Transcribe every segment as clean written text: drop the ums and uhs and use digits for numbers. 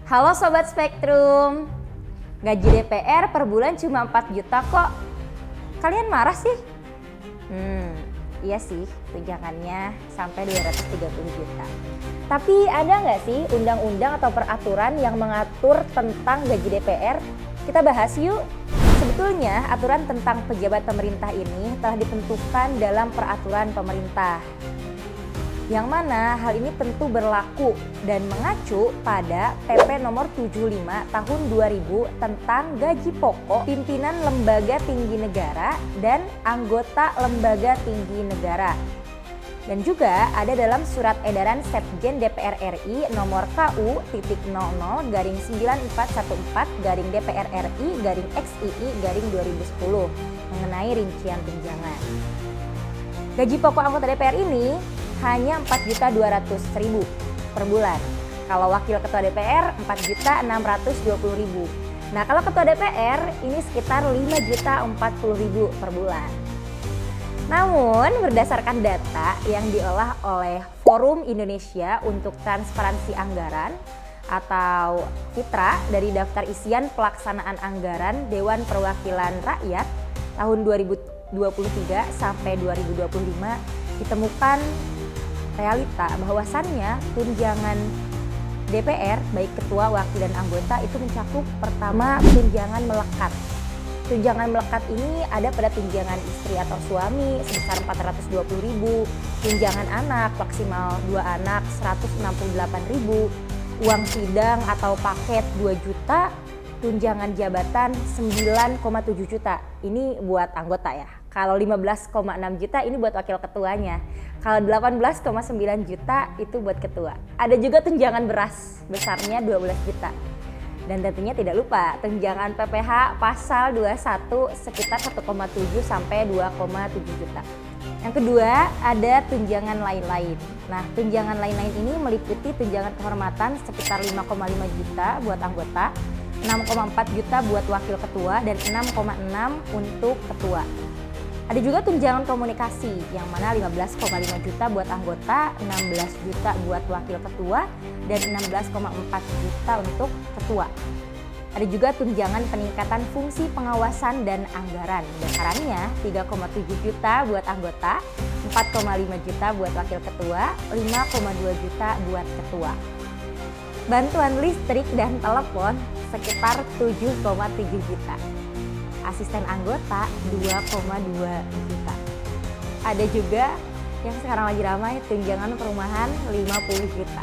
Halo Sobat Spektrum, gaji DPR per bulan cuma 4 juta kok. Kalian marah sih? Iya sih, tunjangannya sampai 230 juta. Tapi ada nggak sih undang-undang atau peraturan yang mengatur tentang gaji DPR? Kita bahas yuk. Sebetulnya aturan tentang pejabat pemerintah ini telah ditentukan dalam peraturan pemerintah. Yang mana hal ini tentu berlaku dan mengacu pada PP nomor 75 tahun 2000 tentang gaji pokok pimpinan lembaga tinggi negara dan anggota lembaga tinggi negara. Dan juga ada dalam surat edaran Setjen DPR RI nomor KU.00-9414 DPR RI-XII-2010 mengenai rincian tunjangan. Gaji pokok anggota DPR ini hanya 4.200.000 per bulan. Kalau wakil ketua DPR 4.620.000. Nah, kalau ketua DPR ini sekitar 5.040.000 per bulan. Namun, berdasarkan data yang diolah oleh Forum Indonesia untuk Transparansi Anggaran atau FITRA dari daftar isian pelaksanaan anggaran Dewan Perwakilan Rakyat tahun 2023 sampai 2025 ditemukan realita bahwasannya tunjangan DPR baik ketua, wakil, dan anggota itu mencakup pertama tunjangan melekat. Tunjangan melekat ini ada pada tunjangan istri atau suami sebesar 420.000, tunjangan anak maksimal 2 anak 168.000, uang sidang atau paket 2 juta, tunjangan jabatan 9,7 juta. Ini buat anggota ya. Kalau 15,6 juta ini buat wakil ketuanya. Kalau 18,9 juta itu buat ketua. Ada juga tunjangan beras besarnya 12 juta. Dan tentunya tidak lupa tunjangan PPh pasal 21 sekitar 1,7 sampai 2,7 juta. Yang kedua ada tunjangan lain-lain. Nah, tunjangan lain-lain ini meliputi tunjangan kehormatan sekitar 5,5 juta buat anggota, 6,4 juta buat wakil ketua, dan 6,6 untuk ketua. Ada juga tunjangan komunikasi yang mana 15,5 juta buat anggota, 16 juta buat wakil ketua, dan 16,4 juta untuk ketua. Ada juga tunjangan peningkatan fungsi pengawasan dan anggaran. Besarannya 3,7 juta buat anggota, 4,5 juta buat wakil ketua, 5,2 juta buat ketua. Bantuan listrik dan telepon sekitar 7,7 juta. Asisten anggota 2,2 juta. Ada juga yang sekarang lagi ramai tunjangan perumahan 50 juta.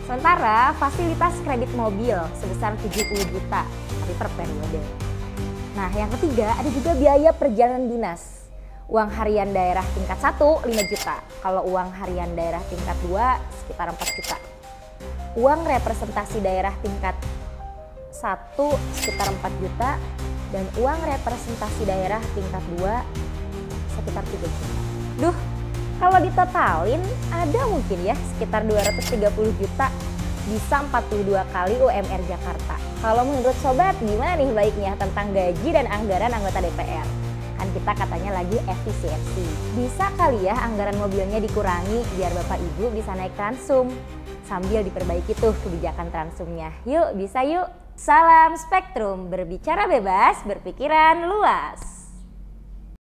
Sementara fasilitas kredit mobil sebesar 70 juta tapi per periode. Nah, yang ketiga ada juga biaya perjalanan dinas. Uang harian daerah tingkat 1 5 juta. Kalau uang harian daerah tingkat 2 sekitar 4 juta. Uang representasi daerah tingkat 1 sekitar 4 juta. Dan uang representasi daerah tingkat 2 sekitar 3 juta. Duh, kalau ditotalin ada mungkin ya sekitar 230 juta, bisa 42 kali UMR Jakarta. Kalau menurut sobat gimana nih baiknya tentang gaji dan anggaran anggota DPR? Kan kita katanya lagi efisiensi. Bisa kali ya anggaran mobilnya dikurangi biar Bapak Ibu bisa naik Transum. Sambil diperbaiki tuh kebijakan Transumnya. Yuk, bisa yuk. Salam Spektrum, berbicara bebas, berpikiran luas.